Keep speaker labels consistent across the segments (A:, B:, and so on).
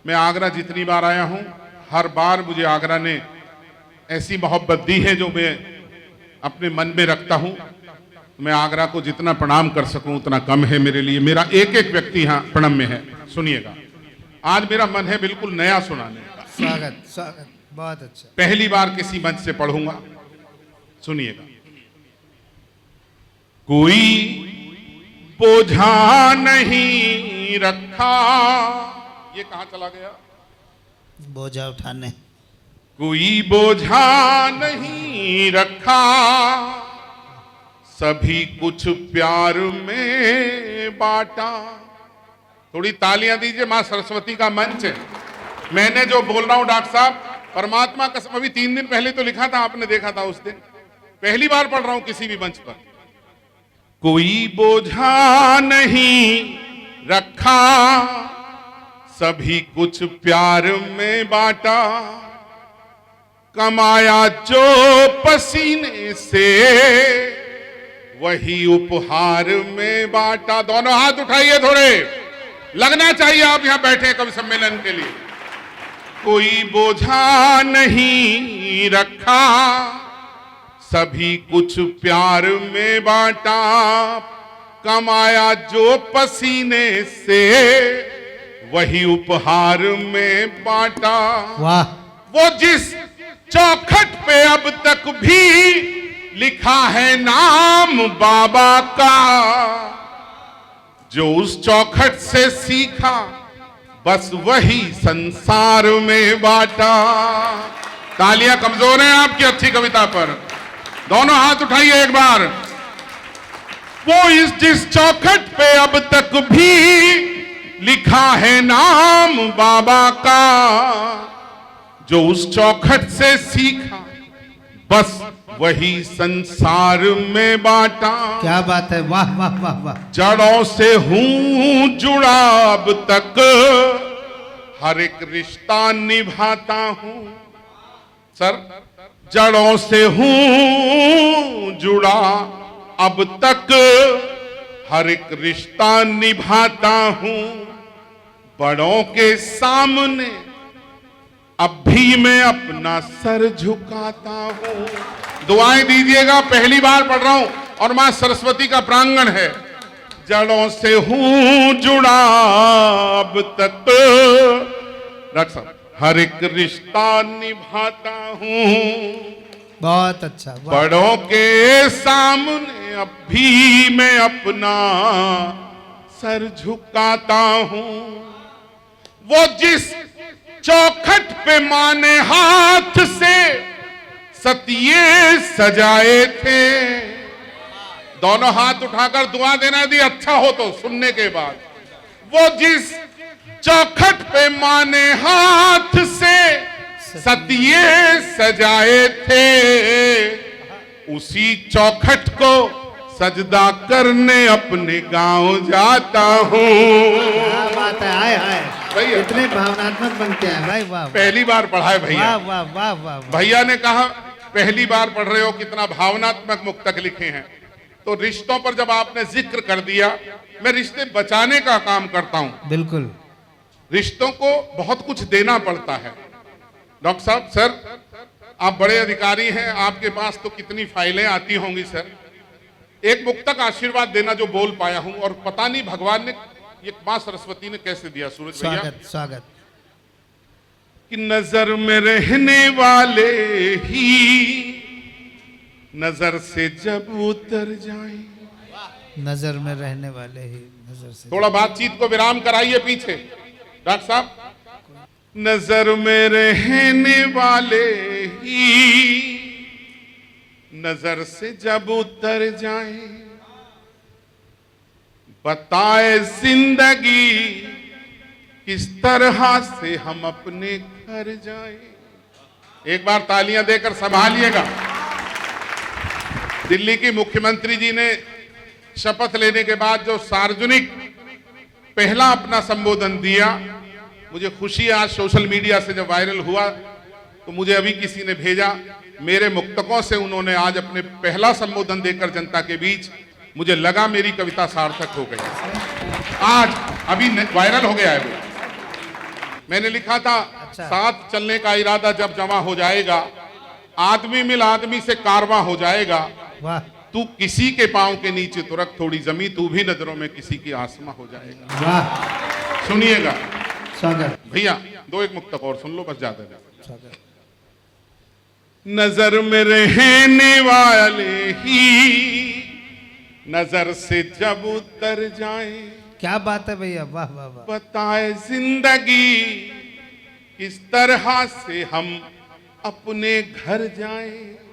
A: मैं आगरा जितनी बार आया हूं, हर बार मुझे आगरा ने ऐसी मोहब्बत दी है जो मैं अपने मन में रखता हूं। मैं आगरा को जितना प्रणाम कर सकूं उतना कम है मेरे लिए। मेरा एक एक व्यक्ति यहाँ प्रणाम में है। सुनिएगा, आज मेरा मन है बिल्कुल नया सुनाने का।
B: स्वागत स्वागत, बहुत अच्छा।
A: पहली बार किसी मंच से पढ़ूंगा, सुनिएगा। कोई बोझा नहीं रखा, ये कहां चला गया?
B: बोझा उठाने।
A: कोई बोझा नहीं रखा, सभी कुछ प्यार में बांटा। थोड़ी तालियां दीजिए, मां सरस्वती का मंच है। मैंने जो बोल रहा हूं डॉक्टर साहब, परमात्मा कसम, अभी 3 दिन पहले तो लिखा था, आपने देखा था उस दिन। पहली बार पढ़ रहा हूं किसी भी मंच पर। कोई बोझा नहीं रखा, सभी कुछ प्यार में बांटा। कमाया जो पसीने से, वही उपहार में बांटा। दोनों हाथ उठाइए, थोड़े लगना चाहिए आप यहां बैठे कवि सम्मेलन के लिए। कोई बोझा नहीं रखा, सभी कुछ प्यार में बांटा। कमाया जो पसीने से, वही उपहार में बांटा।
B: वाह।
A: वो जिस चौखट पे अब तक भी लिखा है नाम बाबा का, जो उस चौखट से सीखा बस वही संसार में बांटा। तालियां कमजोर हैं आपकी अच्छी कविता पर। दोनों हाथ उठाइए एक बार। वो जिस चौखट पे अब तक भी लिखा है नाम बाबा का, जो उस चौखट से सीखा बस वही संसार में बांटा।
B: क्या बात है, वाह वाह वाह वाह।
A: जड़ों से हूं जुड़ा अब तक, हर एक रिश्ता निभाता हूं। सर, जड़ों से हूं जुड़ा अब तक, हर एक रिश्ता निभाता हूं। बड़ों के सामने अब भी मैं अपना सर झुकाता हूं। दुआएं दीजिएगा, पहली बार पढ़ रहा हूं और मां सरस्वती का प्रांगण है। जड़ों से हूं जुड़ा अब तक, रख सब, हर एक रिश्ता निभाता हूं।
B: बहुत अच्छा।
A: बड़ों के सामने अब भी मैं अपना सर झुकाता हूं। वो जिस चौखट पे माने हाथ से सतिये सजाए थे, दोनों हाथ उठाकर दुआ देना यदि अच्छा हो तो सुनने के बाद। वो जिस चौखट पे माने हाथ से सतिये सजाए थे, उसी चौखट को सजदा करने अपने गांव जाता हूं।
B: क्या बात है, आए आए
A: भैया
B: इतने भावनात्मक बनते हैं भाई। वाह,
A: पहली बार पढ़ा है भैया।
B: वाह वाह वाह वाह।
A: भैया ने कहा पहली बार पढ़ रहे हो, कितना भावनात्मक मुक्तक लिखे हैं। तो रिश्तों पर जब आपने जिक्र कर दिया, मैं रिश्ते बचाने का काम करता हूं।
B: बिल्कुल।
A: रिश्तों को बहुत कुछ देना पड़ता है। डॉक्टर साहब, सर आप बड़े अधिकारी हैं, आपके पास तो कितनी फाइलें आती होंगी सर। एक मुक्तक आशीर्वाद देना जो बोल पाया हूं, और पता नहीं भगवान ने, ये मां सरस्वती ने कैसे दिया सूरज भैया।
B: स्वागत स्वागत।
A: कि नजर में रहने वाले ही नजर से जब उतर जाए।
B: नजर में रहने वाले ही नजर से।
A: थोड़ा बातचीत को विराम कराइए पीछे डॉक्टर साहब। नजर में रहने वाले ही नजर से जब उतर जाए, बताए जिंदगी किस तरह से हम अपने घर जाएं। एक बार तालियां देकर संभालिएगा। दिल्ली की मुख्यमंत्री जी ने शपथ लेने के बाद जो सार्वजनिक पहला अपना संबोधन दिया, मुझे खुशी है। आज सोशल मीडिया से जब वायरल हुआ तो मुझे अभी किसी ने भेजा, मेरे मुक्तकों से उन्होंने आज अपने पहला संबोधन देकर जनता के बीच, मुझे लगा मेरी कविता सार्थक हो गई। आज अभी वायरल हो गया है वो। मैंने लिखा था
B: अच्छा।
A: साथ चलने का इरादा जब जमा हो जाएगा, आदमी मिल आदमी से कारवां हो जाएगा।
B: वाह
A: तू किसी के पांव के नीचे तो रख थोड़ी जमी, तू भी नजरों में किसी की आसमां हो जाएगा।
B: वाह
A: सुनिएगा
B: स्वागत
A: भैया, दो एक मुक्तक और सुन लो बस, ज्यादा नहीं।
B: स्वागत।
A: नजर में रहने वाले ही नजर से जब उतर जाए,
B: क्या बात है भैया, वाह वाह वाह।
A: बताए जिंदगी किस तरह से हम अपने घर जाएं।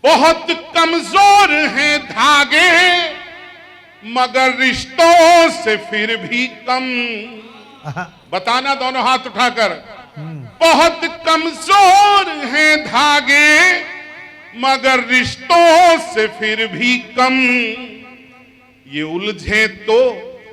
A: बहुत कमजोर हैं धागे मगर रिश्तों से फिर भी कम।
B: आहा,
A: बताना दोनों हाथ उठाकर, बहुत कमजोर हैं धागे मगर रिश्तों से फिर भी कम। ये उलझे तो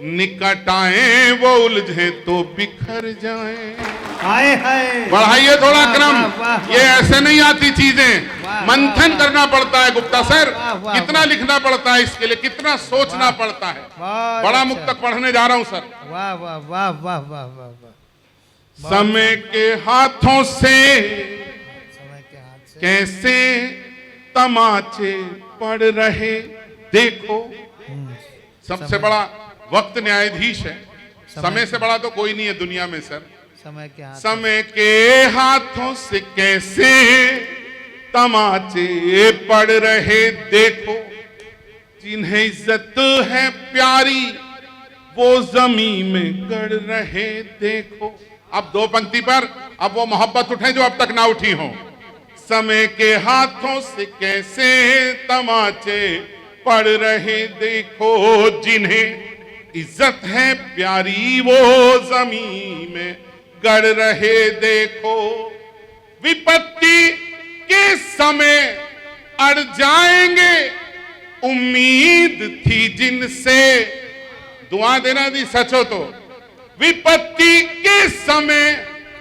A: निकट आए, वो उलझे तो बिखर जाएं।
B: हाय हाय,
A: बढ़ाइए थोड़ा
B: वाह,
A: क्रम,
B: वाह, वाह,
A: ये ऐसे नहीं आती चीजें,
B: वाह,
A: मंथन
B: वाह,
A: करना पड़ता है गुप्ता सर।
B: वाह, वाह,
A: कितना
B: वाह।
A: लिखना पड़ता है इसके लिए, कितना सोचना पड़ता है।
B: वाह,
A: बड़ा
B: अच्छा।
A: मुक्तक पढ़ने जा रहा हूं सर।
B: वाह वाह वाह वाह वाह वाह वाह।
A: समय के हाथों से
B: समय के हाथ से
A: कैसे तमाचे पड़ रहे देखो। सबसे बड़ा वक्त न्यायाधीश है, समय से बड़ा तो कोई नहीं है दुनिया में सर।
B: समय के हाथ से।
A: समय के हाथों से कैसे तमाचे पड़ रहे देखो। जिन्हें इज्जत है प्यारी वो जमीन में गड़ रहे देखो। अब दो पंक्ति पर अब वो मोहब्बत उठे जो अब तक ना उठी हो। समय के हाथों से कैसे तमाचे पड़ रहे देखो। जिन्हें इज्जत है प्यारी वो जमीन में गड़ रहे देखो। विपत्ति के समय अड़ जाएंगे उम्मीद थी जिनसे। दुआ देना दी सच हो तो। विपत्ति के समय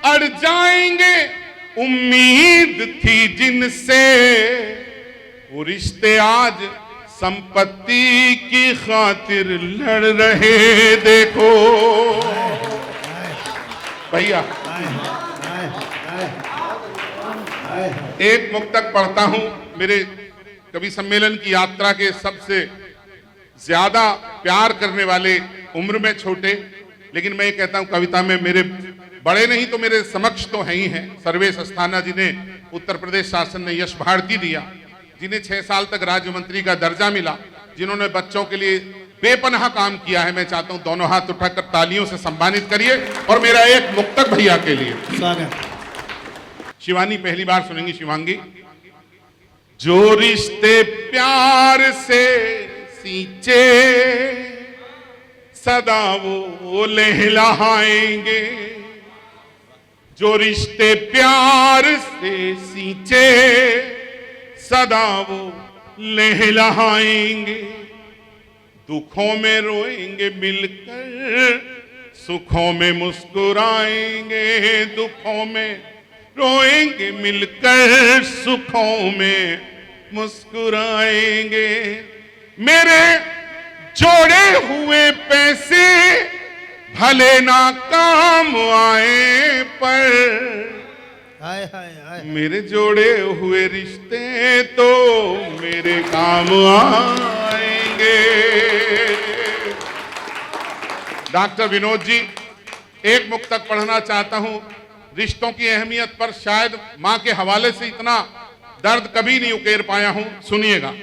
A: अड़ जाएंगे उम्मीद थी जिनसे। वो रिश्ते आज संपत्ति की खातिर लड़ रहे देखो। भैया एक मुक्तक पढ़ता हूं। मेरे कवि सम्मेलन की यात्रा के सबसे ज्यादा प्यार करने वाले, उम्र में छोटे, लेकिन मैं ये कहता हूं कविता में मेरे बड़े नहीं तो मेरे समक्ष तो है ही हैं। सर्वेश अस्थाना जिन्हें उत्तर प्रदेश शासन ने यश भारती दिया, जिन्हें 6 साल तक राज्य मंत्री का दर्जा मिला, जिन्होंने बच्चों के लिए बेपनाह काम किया है। मैं चाहता हूं दोनों हाथ उठाकर तालियों से सम्मानित करिए। और मेरा एक मुक्तक भैया के लिए।
B: स्वागत।
A: शिवानी पहली बार सुनेंगी। शिवांगी। जो रिश्ते प्यार से सींचे सदा वो लहलहाएंगे। जो रिश्ते प्यार से सींचे सदा वो लहलहाएंगे। दुखों में रोएंगे मिलकर, सुखों में मुस्कुराएंगे। दुखों में रोएंगे मिलकर, सुखों में मुस्कुराएंगे। मेरे जोड़े हुए पैसे भले ना काम आए पर
B: हाय हाय हाय।
A: मेरे जोड़े हुए रिश्ते तो मेरे काम आएंगे। डॉक्टर विनोद जी, एक मुक्तक पढ़ना चाहता हूं। रिश्तों की अहमियत पर शायद मां के हवाले से इतना दर्द कभी नहीं उकेर पाया हूं। सुनिएगा।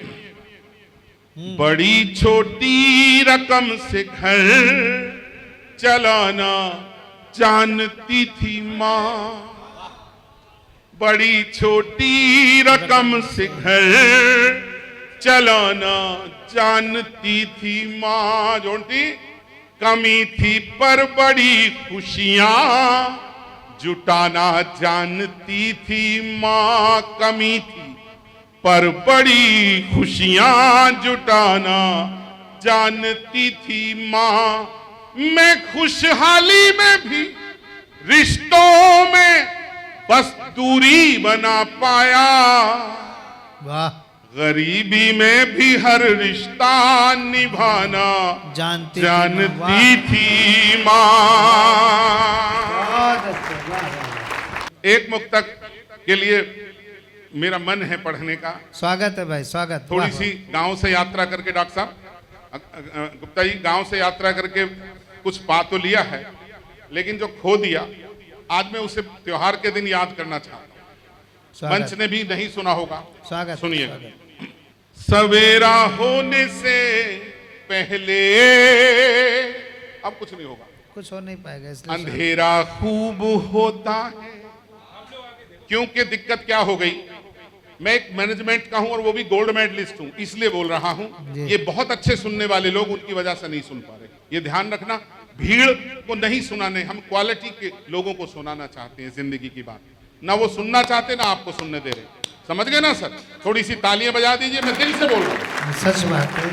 A: बड़ी छोटी रकम से घर चलाना जानती थी मां। बड़ी छोटी रकम से घर चलाना जानती थी मां। जोंटी कमी थी पर बड़ी खुशियां जुटाना जानती थी मां। कमी थी पर बड़ी खुशियां जुटाना जानती थी मां। मैं खुशहाली में भी रिश्तों में बस दूरी बना पाया।
B: वाह।
A: गरीबी में भी हर रिश्ता निभाना
B: जानती
A: थी माँ। एक मुक्तक के लिए मेरा मन है पढ़ने का।
B: स्वागत है भाई, स्वागत।
A: थोड़ी सी गांव से यात्रा करके, डॉक्टर साहब गुप्ता जी, गांव से यात्रा करके कुछ पा तो लिया है, लेकिन जो खो दिया आज मैं उसे त्योहार के दिन याद करना चाहता हूँ। मंच ने भी नहीं सुना होगा,
B: स्वागत।
A: सुनिएगा। सवेरा होने से पहले, अब कुछ नहीं होगा,
B: कुछ हो नहीं पाएगा इसलिए
A: अंधेरा खूब होता है। क्योंकि दिक्कत क्या हो गई, मैं एक मैनेजमेंट का हूं और वो भी गोल्ड मेडलिस्ट हूं, इसलिए बोल रहा हूं। ये बहुत अच्छे सुनने वाले लोग उनकी वजह से नहीं सुन पा रहे, ये ध्यान रखना। भीड़ को नहीं सुनाने, हम क्वालिटी के लोगों को सुनाना चाहते हैं जिंदगी की बात, ना वो सुनना चाहते ना आपको सुनने दे रहे। समझ गए ना सर? थोड़ी सी तालियां बजा दीजिए, मैं दिल से बोल रहा हूँ,
B: सच बात है।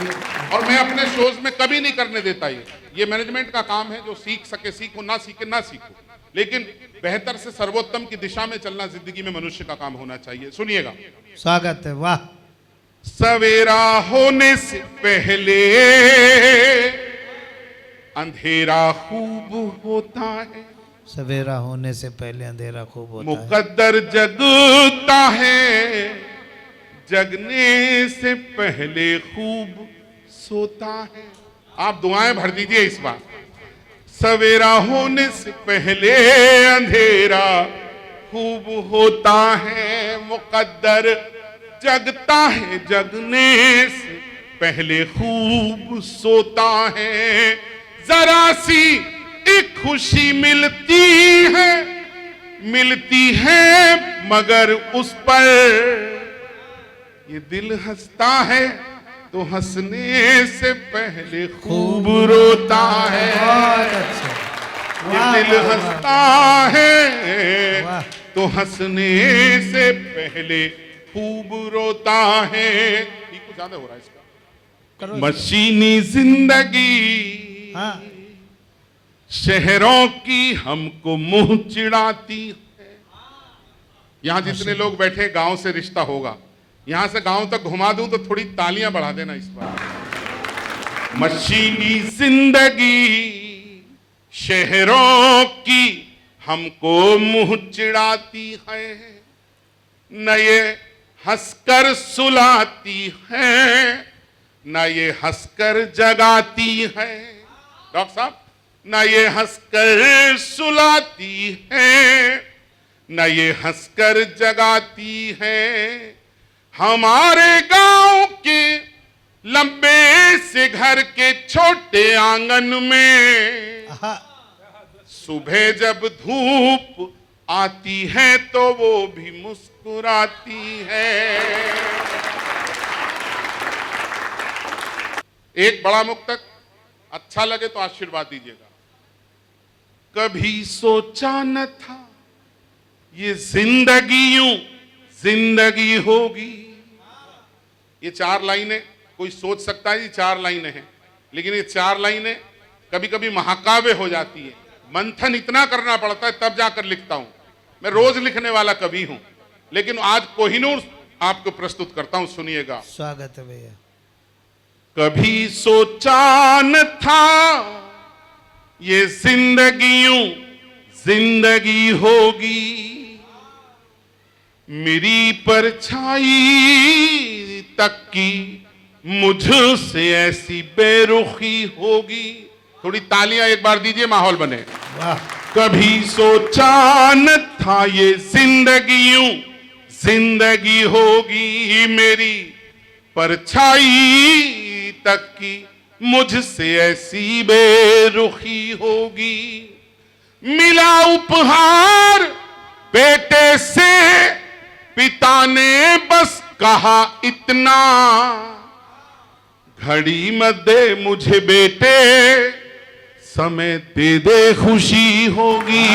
A: और मैं अपने शोज में कभी नहीं करने देता ये मैनेजमेंट का काम है। जो सीख सके सीखो, ना सीखे ना सीखो, लेकिन बेहतर से सर्वोत्तम की दिशा में चलना जिंदगी में मनुष्य का काम होना चाहिए। सुनिएगा।
B: स्वागत है, वाह।
A: सवेरा होने से पहले अंधेरा खूब होता है,
B: सवेरा होने से पहले अंधेरा खूब होता है।
A: मुकद्दर जगता है, जगने से पहले खूब सोता है। आप दुआएं भर दीजिए इस बार। सवेरा होने से पहले अंधेरा खूब होता है, मुकद्दर जगता है, जगने से पहले खूब सोता है। जरा सी एक खुशी मिलती है मगर उस पर ये दिल हंसता है, तो हंसने से पहले खूब रोता है। ये दिल हंसता है तो हंसने से पहले खूब रोता है। ठीक, कुछ ज्यादा हो रहा है इसका। मशीनी जिंदगी
B: हाँ।
A: शहरों की हमको मुंह चिढ़ाती है। यहां जितने लोग बैठे गांव से रिश्ता होगा, यहां से गांव तक घुमा दूं तो थोड़ी तालियां बढ़ा देना इस बार। मशीनी जिंदगी शहरों की हमको मुंह चिढ़ाती है, न ये हंसकर सुलाती है, न ये हंसकर जगाती है। डॉक्टर साहब, न ये हंसकर सुलाती है, न ये हंसकर जगाती है। हमारे गांव के लंबे से घर के छोटे आंगन में सुबह जब धूप आती है तो वो भी मुस्कुराती है। एक बड़ा मुक्तक, अच्छा लगे तो आशीर्वाद दीजिएगा। कभी सोचा न था ये जिंदगी यूं जिंदगी होगी। ये 4 लाइनें कोई सोच सकता है ये 4 लाइनें हैं, लेकिन ये 4 लाइनें कभी कभी महाकाव्य हो जाती है। मंथन इतना करना पड़ता है तब जाकर लिखता हूं। मैं रोज लिखने वाला कवि हूं, लेकिन आज कोहिनूर आपको प्रस्तुत करता हूं, सुनिएगा।
B: स्वागत है भैया।
A: कभी सोचा न था ये जिंदगी यूं जिंदगी होगी, मेरी परछाई तक की मुझसे ऐसी बेरुखी होगी। थोड़ी तालियां एक बार दीजिए, माहौल बने।
B: वाह।
A: कभी सोचा न था ये जिंदगी यूं जिंदगी होगी, मेरी परछाई तक की मुझसे ऐसी बेरुखी होगी। मिला उपहार बेटे से, पिता ने बस कहा इतना, घड़ी मत दे मुझे बेटे, समय दे दे खुशी होगी।